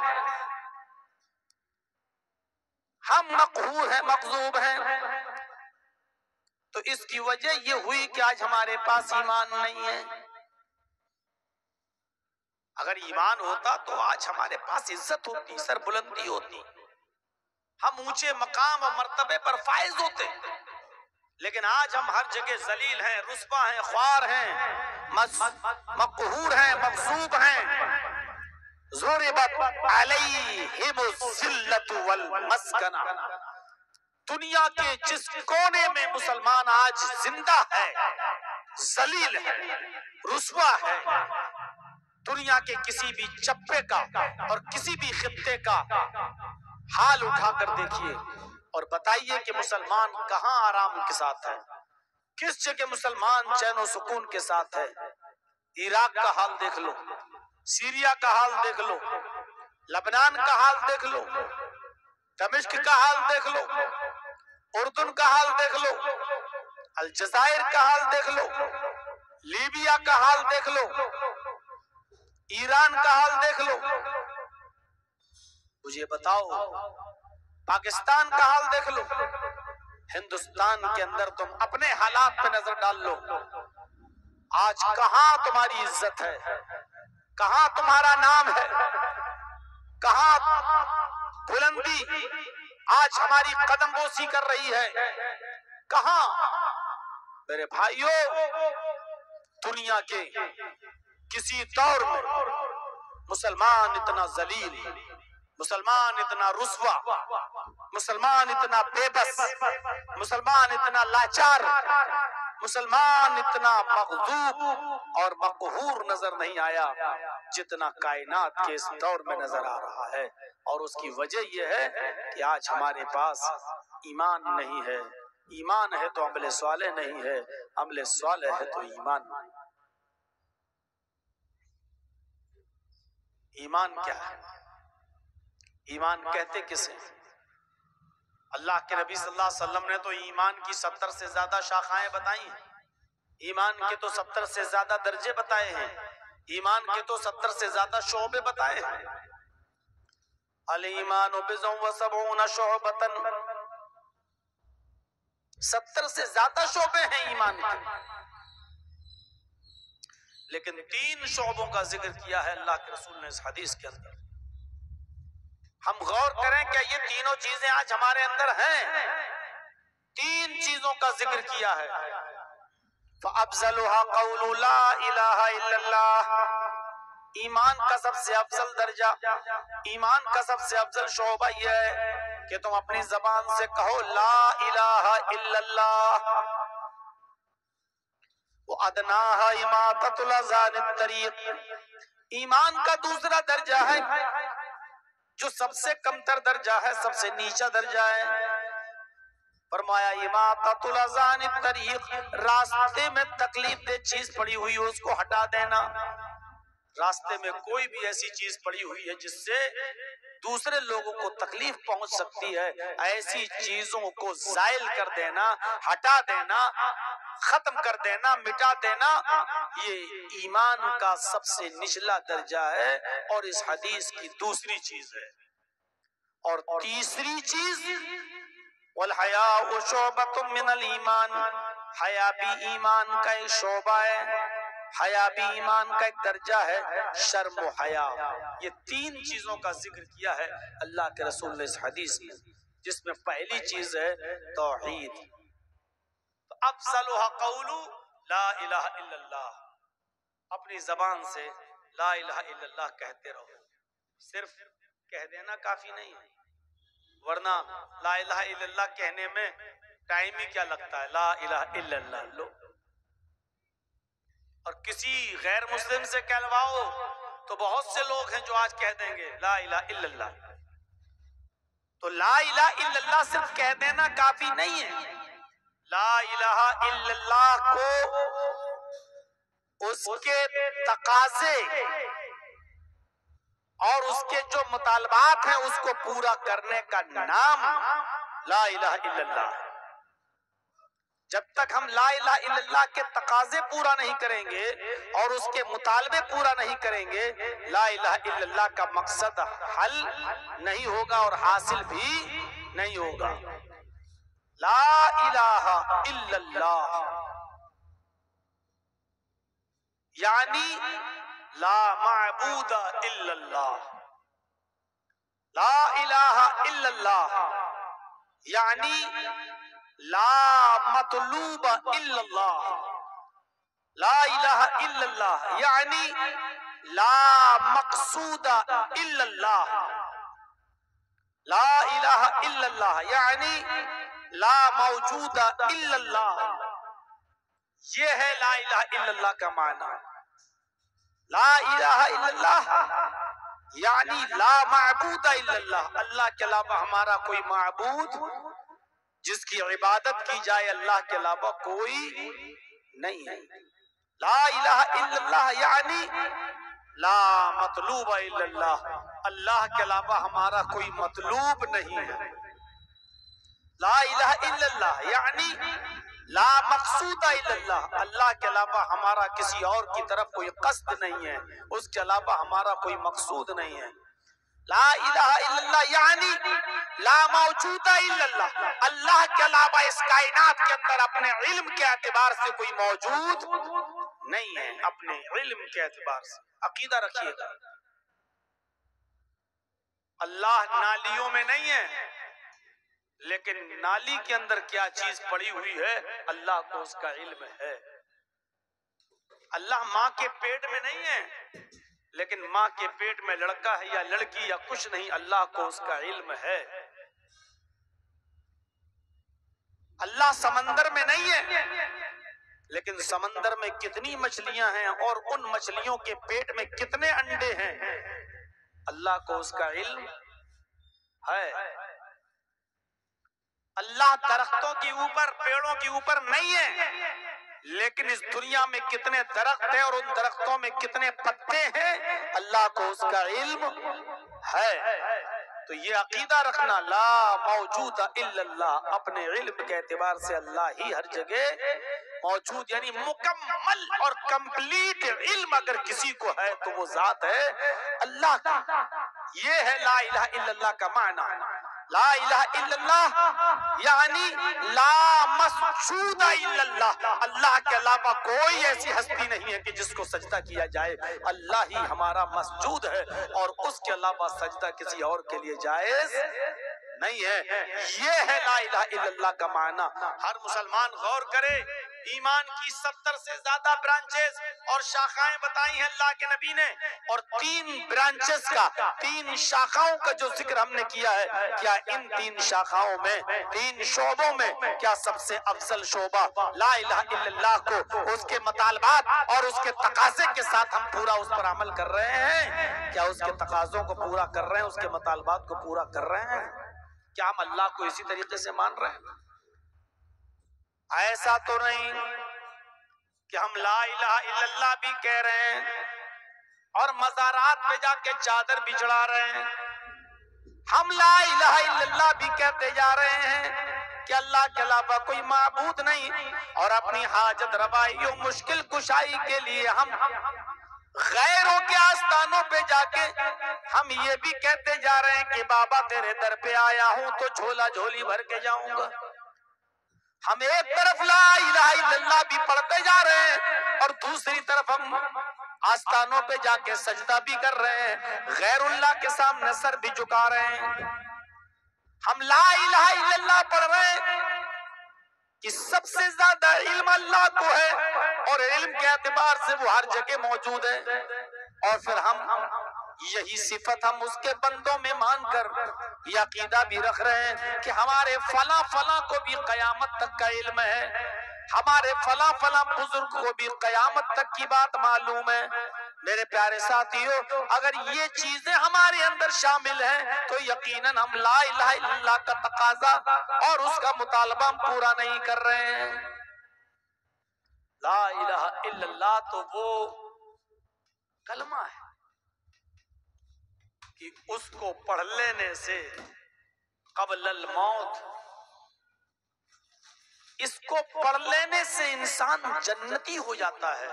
[SPEAKER 1] ہم مقہور ہیں، مغضوب ہیں۔ تو اس کی وجہ یہ ہوئی کہ آج ہمارے پاس ایمان نہیں ہے۔ اگر ایمان ہوتا تو آج ہمارے پاس عزت ہوتی، سر بلندی ہوتی، ہم اونچے مقام اور مرتبے پر فائز ہوتے، لیکن آج ہم ہر جگہ ذلیل ہیں، رسوا ہیں، خوار ہیں، مقہور ہیں، مغصوب ہیں۔ ضربت علیہم الذلۃ والمسکنہ، دنیا کے جس کونے میں مسلمان آج زندہ ہے، ذلیل ہے، رسوا ہے، دنیا کے کسی بھی چپے کا اور کسی بھی خطے کا حال اٹھا کر دیکھیے اور بتائیے کہ مسلمان کہاں آرام کے ساتھ ہے، کس جگہ مسلمان چین و سکون کے ساتھ ہے۔ عراق کا حال دیکھ لو، سیریا کا حال دیکھ لو، لبنان کا حال دیکھ لو، دمشق کا حال دیکھ لو، اردن کا حال دیکھ لو، الجزائر کا حال دیکھ لو، لیبیا کا حال دیکھ لو، ایران کا حال دیکھ لو، مجھے بتاؤ پاکستان کا حال دیکھ لو، ہندوستان کے اندر تم اپنے حالات پہ نظر ڈال لو، آج کہاں تمہاری عزت ہے، کہاں تمہارا نام ہے، کہاں بلندی آج ہماری قدم بوسی کر رہی ہے، کہاں؟ میرے بھائیوں، دنیا کے کسی دور میں مسلمان اتنا ذلیل، مسلمان اتنا رسوا، مسلمان اتنا بے بس، مسلمان اتنا لاچار، مسلمان اتنا مغضوب اور مقہور نظر نہیں آیا جتنا کائنات کے اس دور میں نظر آ رہا ہے۔ اور اس کی وجہ یہ ہے کہ آج ہمارے پاس ایمان نہیں ہے، ایمان ہے تو عمل صالح نہیں ہے، عمل صالح ہے تو ایمان نہیں۔ ایمان کیا ہے؟ ایمان کہتے کسے؟ اللہ کے نبی صلی اللہ علیہ وسلم نے تو ایمان کی 70 سے زیادہ شاخائیں بتائی ہیں، ایمان کے تو 70 سے زیادہ درجے بتائے ہیں، ایمان کے تو 70 سے زیادہ شعبے بتائے ہیں۔ الایمان بضع و سبعون شعبۃ، 70 سے زیادہ شعبے ہیں ایمان کے، لیکن 3 شعبوں کا ذکر کیا ہے اللہ کے رسول نے اس حدیث کے اندر۔ ہم غور کریں کیا یہ تینوں چیزیں آج ہمارے اندر ہیں؟ 3 چیزوں کا ذکر کیا ہے۔ فَأَفْضَلُهَا قَوْلُ لَا إِلَٰهَ إِلَّا اللَّهِ، ایمان کا سب سے افضل درجہ، ایمان کا سب سے افضل شعبہ یہ ہے کہ تم اپنی زبان سے کہو لا الہ الا اللہ، وَأَدْنَاهَا إِمَاطَةُ الْأَذَى عَنِ الطَّرِيقِ، ایمان کا دوسرا درجہ ہے جو سب سے کمتر درجہ ہے، سب سے نیچا درجہ ہے، فرمایا اماطۃ الاذی عن الطریق، راستے میں تکلیف دہ چیز پڑی ہوئی ہو اس کو ہٹا دینا، راستے میں کوئی بھی ایسی چیز پڑی ہوئی ہے جس سے دوسرے لوگوں کو تکلیف پہنچ سکتی ہے، ایسی چیزوں کو زائل کر دینا، ہٹا دینا، ختم کر دینا، مٹا دینا، یہ ایمان کا سب سے نچلا درجہ ہے اور اس حدیث کی دوسری چیز ہے۔ اور تیسری چیز والحیاء شعبۃ من الایمان، حیا بھی ایمان کا ایک شعبہ ہے، حیا بھی ایمان کا ایک درجہ ہے، شرم و حیا، یہ تین چیزوں کا ذکر کیا ہے اللہ کے رسول نے اس حدیث میں، جس میں پہلی چیز ہے توحید۔ افضلها قول لا الہ الا اللہ، اپنی زبان سے لا الہ الا اللہ کہتے رہو، صرف کہہ دینا کافی نہیں ہے، ورنہ لا الہ الا اللہ کہنے میں ٹائم ہی کیا لگتا ہے، لا الہ الا اللہ لو، اور کسی غیر مسلم سے کہلواؤ تو بہت سے لوگ ہیں جو آج کہہ دیں گے لا الہ الا اللہ، تو لا الہ الا اللہ صرف کہہ دینا کافی نہیں ہے، لا الہ الا اللہ کو اس کے تقاضے اور اس کے جو مطالبات ہیں اس کو پورا کرنے کا نام لا الہ الا اللہ ہے۔ جب تک ہم لا الہ الا اللہ کے تقاضے پورا نہیں کریں گے اور اس کے مطالبے پورا نہیں کریں گے، لا الہ الا اللہ کا مقصد حل نہیں ہوگا اور حاصل بھی نہیں ہوگا۔ لا الہ الا اللہ یعنی لا معبود الا اللہ، لا الہ الا اللہ یعنی لا مطلوب الا اللہ، لا الہ الا اللہ یعنی لا مقصود الا اللہ، لا الہ الا اللہ یعنی لا موجود الا اللہ، یہ ہے لا الہ الا اللہ کا معنی۔ لا الہ الا اللہ یعنی لا معبود الا اللہ، اللہ کے علاوہ ہمارا کوئی معبود جس کی عبادت کی جائے اللہ کے علاوہ کوئی نہیں ہے۔ لا الہ الا اللہ یعنی لا مطلوب الا اللہ، اللہ کے علاوہ ہمارا کوئی مطلوب نہیں ہے۔ لا الہ الا اللہ یعنی لا مقصود الا اللہ، اللہ کے علاوہ ہمارا کسی اور کی طرف کوئی قصد نہیں ہے، اس کے علاوہ ہمارا کوئی مقصود نہیں ہے۔ لا الہ الا اللہ یعنی لا موجود الا اللہ، اللہ کے علاوہ اس کائنات کے اندر اپنے علم کے اعتبار سے کوئی موجود نہیں ہے، اپنے علم کے اعتبار سے عقیدہ رکھیے گا۔ اللہ نالیوں میں نہیں ہے، لیکن نالی کے اندر کیا چیز پڑی ہوئی ہے اللہ کو اس کا علم ہے۔ اللہ ماں کے پیٹ میں نہیں ہے، لیکن ماں کے پیٹ میں لڑکا ہے یا لڑکی یا کچھ نہیں، اللہ کو اس کا علم ہے۔ اللہ سمندر میں نہیں ہے، لیکن سمندر میں کتنی مچھلیاں ہیں اور ان مچھلیوں کے پیٹ میں کتنے انڈے ہیں، اللہ کو اس کا علم ہے۔ اللہ درختوں کے اوپر پیڑوں کے اوپر نہیں ہے، لیکن اس دنیا میں کتنے درخت ہیں اور ان درختوں میں کتنے پتے ہیں، اللہ کو اس کا علم ہے۔ تو یہ عقیدہ رکھنا لا موجود الا اللہ، اپنے علم کے اعتبار سے اللہ ہی ہر جگہ موجود، یعنی مکمل اور کمپلیٹ علم اگر کسی کو ہے تو وہ ذات ہے اللہ کی۔ یہ ہے لا الہ الا اللہ کا معنی۔ لا الہ الا اللہ یعنی لا مسجود الا اللہ، اللہ کے علاوہ کوئی ایسی ہستی نہیں ہے کہ جس کو سجدہ کیا جائے، اللہ ہی ہمارا مسجود ہے اور اس کے علاوہ سجدہ کسی اور کے لیے جائز نہیں ہے۔ یہ ہے لا الہ الا اللہ کا معنی۔ ہر مسلمان غور کرے، ایمان کی 70 سے زیادہ برانچز اور شاخائیں بتائی ہیں اللہ کے نبی نے، اور 3 برانچز کا، 3 شاخاؤں کا جو ذکر ہم نے کیا ہے، کیا ان 3 شاخاؤں میں، 3 شعبوں میں کیا سب سے افضل شعبہ لا الہ الا اللہ کو اس کے مطالبات اور اس کے تقاضے کے ساتھ ہم پورا اس پر عمل کر رہے ہیں؟ کیا اس کے تقاضوں کو پورا کر رہے ہیں، اس کے مطالبات کو پورا کر رہے ہیں؟ کیا ہم اللہ کو اسی طریقے سے مان رہے ہیں؟ ایسا تو نہیں کہ ہم لا الہ الا اللہ بھی کہہ رہے ہیں اور مزارات پہ جا کے چادر بھی چڑھا رہے ہیں، ہم لا الہ الا اللہ بھی کہتے جا رہے ہیں کہ اللہ کے علاوہ کوئی معبود نہیں، اور اپنی حاجت روائی و مشکل کشائی کے لیے ہم غیروں کے آستانوں پہ جا کے ہم یہ بھی کہتے جا رہے ہیں کہ بابا تیرے در پہ آیا ہوں تو جھولا جھولی بھر کے جاؤں گا، ہم ایک طرف لا الہ الا اللہ بھی پڑھتے جا رہے ہیں اور دوسری طرف ہم آستانوں پہ جا کے سجدہ بھی کر رہے ہیں، غیر اللہ کے سامنے سر بھی جھکا رہے ہیں۔ ہم لا الہ الا اللہ پڑھ رہے ہیں کہ سب سے زیادہ علم اللہ کو ہے اور علم کے اعتبار سے وہ ہر جگہ موجود ہے، اور پھر ہم یہی صفت ہم اس کے بندوں میں مان کر یہ عقیدہ بھی رکھ رہے ہیں کہ ہمارے فلاں فلاں کو بھی قیامت تک کا علم ہے، ہمارے فلاں فلاں بزرگ کو بھی قیامت تک کی بات معلوم ہے۔ میرے پیارے ساتھیوں، اگر یہ چیزیں ہمارے اندر شامل ہیں تو یقیناً ہم لا الہ الا اللہ کا تقاضا اور اس کا مطالبہ ہم پورا نہیں کر رہے ہیں۔ لا الہ الا اللہ تو وہ کلمہ ہے کہ اس کو پڑھ لینے سے قبل الموت، اس کو پڑھ لینے سے انسان جنتی ہو جاتا ہے،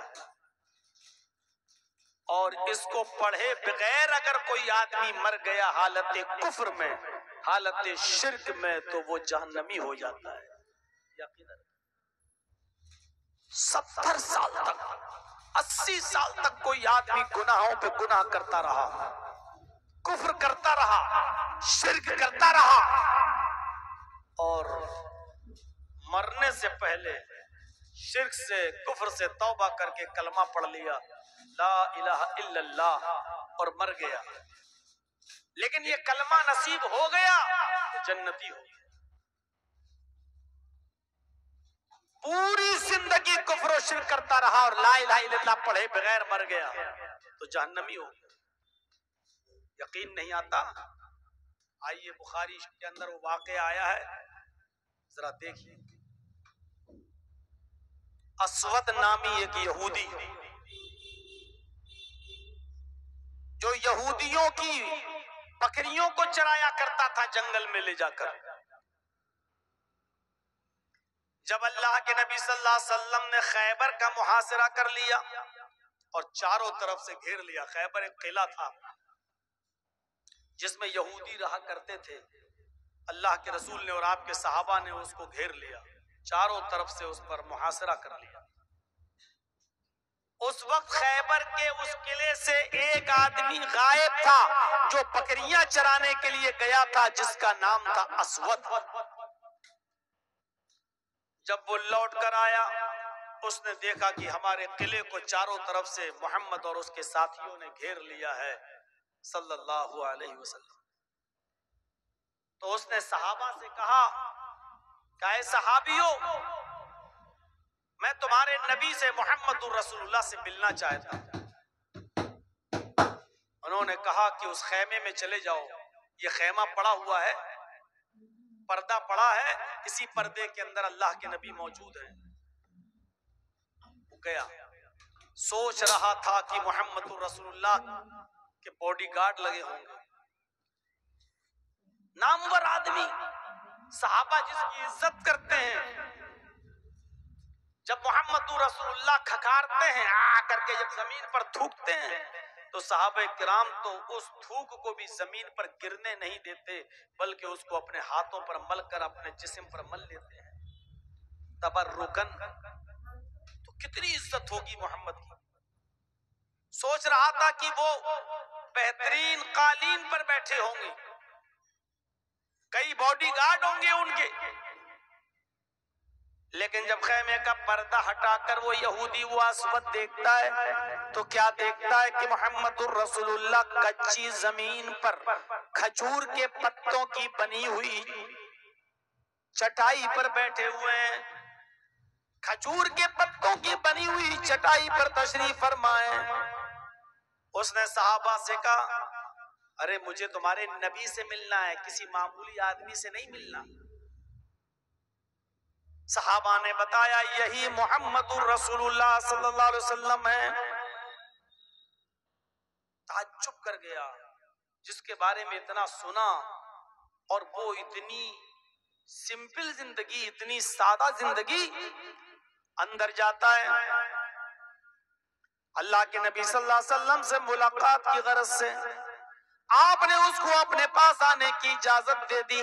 [SPEAKER 1] اور اس کو پڑھے بغیر اگر کوئی آدمی مر گیا حالت کفر میں، حالت شرک میں، تو وہ جہنمی ہو جاتا ہے۔ یقیناً 70 سال تک، 80 سال تک کوئی آدمی گناہوں پہ گناہ کرتا رہا، کفر کرتا رہا، شرک کرتا رہا، اور مرنے سے پہلے شرک سے، کفر سے توبہ کر کے کلمہ پڑھ لیا لا الہ الا اللہ اور مر گیا، لیکن یہ کلمہ نصیب ہو گیا تو جنتی ہو گیا۔ پوری زندگی کفر و شرک کرتا رہا اور لا الہ الا اللہ پڑھے بغیر مر گیا تو جہنمی ہو گیا۔ یقین نہیں آتا؟ آئیے بخاری کے اندر وہ واقعہ آیا ہے، ذرا دیکھیے۔ اسود نامی ایک یہودی جو یہودیوں کی بکریوں کو چرایا کرتا تھا جنگل میں لے جا کر، جب اللہ کے نبی صلی اللہ علیہ وسلم نے خیبر کا محاصرہ کر لیا اور چاروں طرف سے گھیر لیا، خیبر ایک قلعہ تھا جس میں یہودی رہا کرتے تھے، اللہ کے رسول نے اور آپ کے صحابہ نے اس کو گھیر لیا، چاروں طرف سے اس پر محاصرہ کر لیا۔ اس وقت خیبر کے اس قلعے سے ایک آدمی غائب تھا جو بکریاں چرانے کے لیے گیا تھا، جس کا نام تھا اسود۔ جب وہ لوٹ کر آیا، اس نے دیکھا کہ ہمارے قلعے کو چاروں طرف سے محمد اور اس کے ساتھیوں نے گھیر لیا ہے صلی اللہ علیہ وسلم۔ تو اس نے صحابہ سے کہا کہ اے صحابیو، میں تمہارے نبی سے محمد الرسول اللہ سے ملنا چاہتا ہوں۔ انہوں نے کہا کہ اس خیمے میں چلے جاؤ، یہ خیمہ پڑا ہوا ہے، پردہ پڑا ہے، اسی پردے کے اندر اللہ کے نبی موجود ہیں۔ وہ گیا، سوچ رہا تھا کہ محمد الرسول اللہ کے باڈی گارڈ لگے ہوں گے، نامور آدمی، صحابہ جس کی عزت کرتے ہیں، جب محمد رسول اللہ کھکارتے ہیں آ کر کے، جب زمین پر تھوکتے ہیں تو صحابہ کرام تو اس تھوک کو بھی زمین پر گرنے نہیں دیتے، بلکہ اس کو اپنے ہاتھوں پر مل کر اپنے جسم پر مل لیتے ہیں تبرکن۔ تو کتنی عزت ہوگی محمد کی۔ سوچ رہا تھا کہ وہ بہترین قالین پر بیٹھے ہوں گے، کئی باڈی گارڈ ہوں گے ان کے، لیکن جب خیمے کا پردہ ہٹا کر وہ یہودی وہ اسود دیکھتا ہے تو کیا دیکھتا ہے کہ محمد الرسول اللہ کچی زمین پر کھجور کے پتوں کی بنی ہوئی چٹائی پر بیٹھے ہوئے ہیں، کھجور کے پتوں کی بنی ہوئی چٹائی پر تشریف فرمائے۔ اس نے صحابہ سے کہا ارے مجھے تمہارے نبی سے ملنا ہے، کسی معمولی آدمی سے نہیں ملنا۔ صحابہ نے بتایا یہی محمد الرسول اللہ صلی اللہ علیہ وسلم ہے۔ تعجب کر گیا، جس کے بارے میں اتنا سنا اور وہ اتنی سمپل زندگی، اتنی سادہ زندگی، اندر جاتا ہے اللہ کے نبی صلی اللہ علیہ وسلم سے ملاقات کی غرض سے۔ آپ نے اس کو اپنے پاس آنے کی اجازت دے دی۔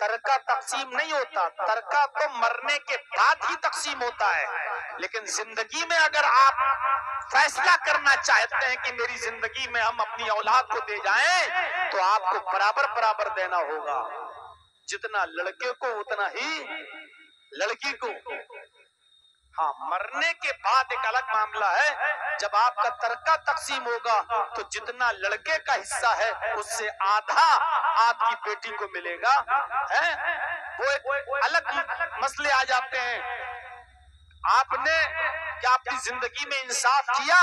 [SPEAKER 1] ترکہ تقسیم نہیں ہوتا، ترکہ تو مرنے کے بعد ہی تقسیم ہوتا ہے، لیکن زندگی میں اگر آپ فیصلہ کرنا چاہتے ہیں کہ میری زندگی میں ہم اپنی اولاد کو دے جائیں تو آپ کو برابر برابر دینا ہوگا، جتنا لڑکے کو اتنا ہی لڑکی کو۔ ہاں، مرنے کے بعد ایک الگ معاملہ ہے، جب آپ کا ترکہ تقسیم ہوگا تو جتنا لڑکے کا حصہ ہے اس سے آدھا آپ کی بیٹی کو ملے گا، وہ ایک الگ مسئلے آ جاتے ہیں۔ آپ نے کیا اپنی زندگی میں انصاف کیا؟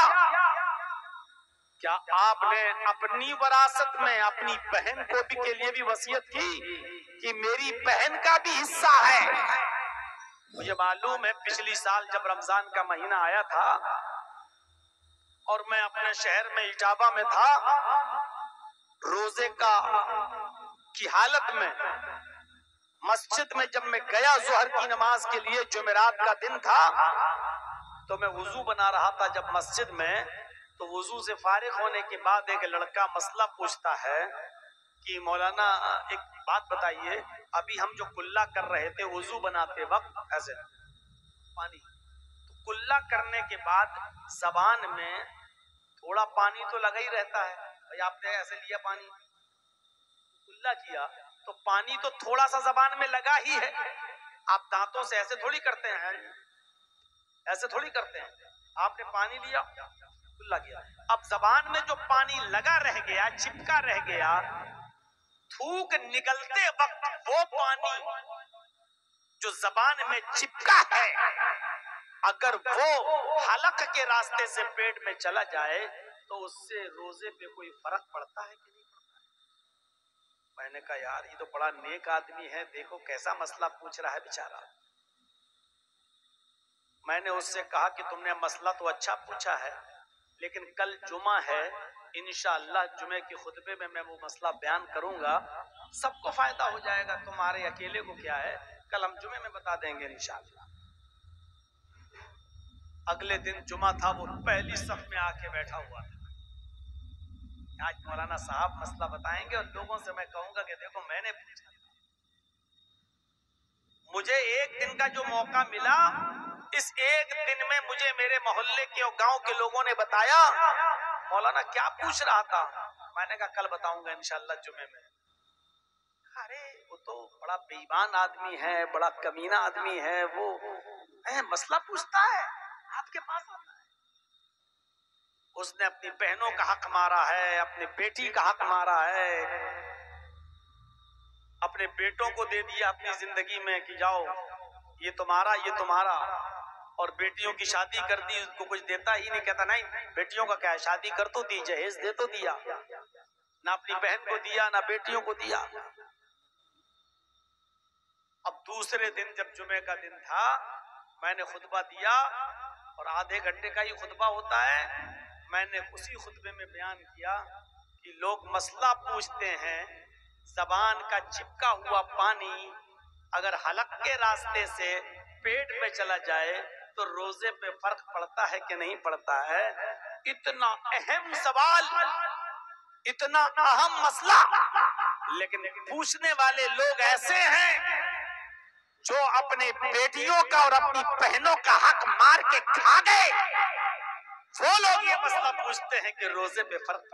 [SPEAKER 1] کیا آپ نے اپنی وراثت میں اپنی بہن کو بھی کے لیے بھی وصیت کی کہ میری بہن کا بھی حصہ ہے؟ مجھے معلوم ہے پچھلی سال جب رمضان کا مہینہ آیا تھا اور میں اپنے شہر میں اٹاوہ میں تھا، روزے کی حالت میں مسجد میں جب میں گیا ظہر کی نماز کے لیے، جمعرات کا دن تھا، تو میں وضو بنا رہا تھا جب مسجد میں، تو وضو سے فارغ ہونے کے بعد ایک لڑکا مسئلہ پوچھتا ہے کہ مولانا ایک بات بتائیے، ابھی ہم جو کلہ کر رہے تھے وضو بناتے وقت ایسے پانی، تو کلہ کرنے کے بعد زبان میں تھوڑا پانی تو لگا ہی رہتا ہے، بھئی آپ نے ایسے لیا پانی کلہ کیا تو پانی تو تھوڑا سا زبان میں لگا ہی ہے، آپ دانتوں سے ایسے تھوڑی کرتے ہیں، ایسے تھوڑی کرتے ہیں، آپ نے پانی لیا کلہ کیا، اب زبان میں جو پانی لگا رہ گیا، چپکا رہ گیا، تھوک نکلتے وقت وہ پانی جو زبان میں چپکا ہے اگر وہ حلق کے راستے سے پیٹ میں چلا جائے تو اس سے روزے پہ کوئی فرق پڑتا ہے کہ نہیں پڑتا ہے؟ میں نے کہا یار یہ تو بڑا نیک آدمی ہے، دیکھو کیسا مسئلہ پوچھ رہا ہے بیچارہ۔ میں نے اس سے کہا کہ تم نے مسئلہ تو اچھا پوچھا ہے، لیکن کل جمعہ ہے، انشاءاللہ جمعے کے خطبے میں وہ مسئلہ بیان کروں گا، سب کو فائدہ ہو جائے گا، تمہارے اکیلے کو کیا ہے، کل ہم جمعے میں بتا دیں گے انشاءاللہ۔ اگلے دن جمعہ تھا، وہ پہلی صف میں آ کے بیٹھا ہوا تھا، آج مولانا صاحب مسئلہ بتائیں گے اور لوگوں سے میں کہوں گا کہ دیکھو میں نے پوچھا، مجھے ایک دن کا جو موقع ملا، اس ایک دن میں مجھے میرے محلے کے اور گاؤں کے لوگوں نے بتایا مولانا کیا پوچھ رہا تھا، میں نے کہا کل بتاؤں گا انشاءاللہ جمعے میں۔ ارے وہ تو بڑا بے ایمان آدمی ہے، بڑا کمینہ آدمی ہے، وہ مسئلہ پوچھتا ہے آپ کے پاس آتا ہے، اس نے اپنی بہنوں کا حق مارا ہے، اپنی بیٹی کا حق مارا ہے، اپنے بیٹوں کو دے دیا اپنی زندگی میں کہ جاؤ یہ تمہارا یہ تمہارا، اور بیٹیوں کی شادی کر دی، اس کو کچھ دیتا ہی نہیں، کہتا نہیں بیٹیوں کا کیا ہے، شادی کر تو دی، جہیز دے تو دیا، نہ اپنی بہن کو دیا نہ بیٹیوں کو دیا۔ اب دوسرے دن جب جمعے کا دن تھا، میں نے خطبہ دیا اور آدھے گھنٹے کا ہی خطبہ ہوتا ہے، میں نے اسی خطبے میں بیان کیا کہ لوگ مسئلہ پوچھتے ہیں، زبان کا چپکا ہوا پانی اگر حلق کے راستے سے پیٹ میں چلا جائے تو روزے پہ فرق پڑتا ہے کہ نہیں پڑتا ہے؟ اتنا اہم سوال، اتنا اہم مسئلہ، لیکن پوچھنے والے لوگ ایسے ہیں جو اپنے بیٹیوں کا اور اپنی بہنوں کا حق مار کے کھا گئے، وہ لوگ یہ مسئلہ پوچھتے ہیں کہ روزے پہ فرق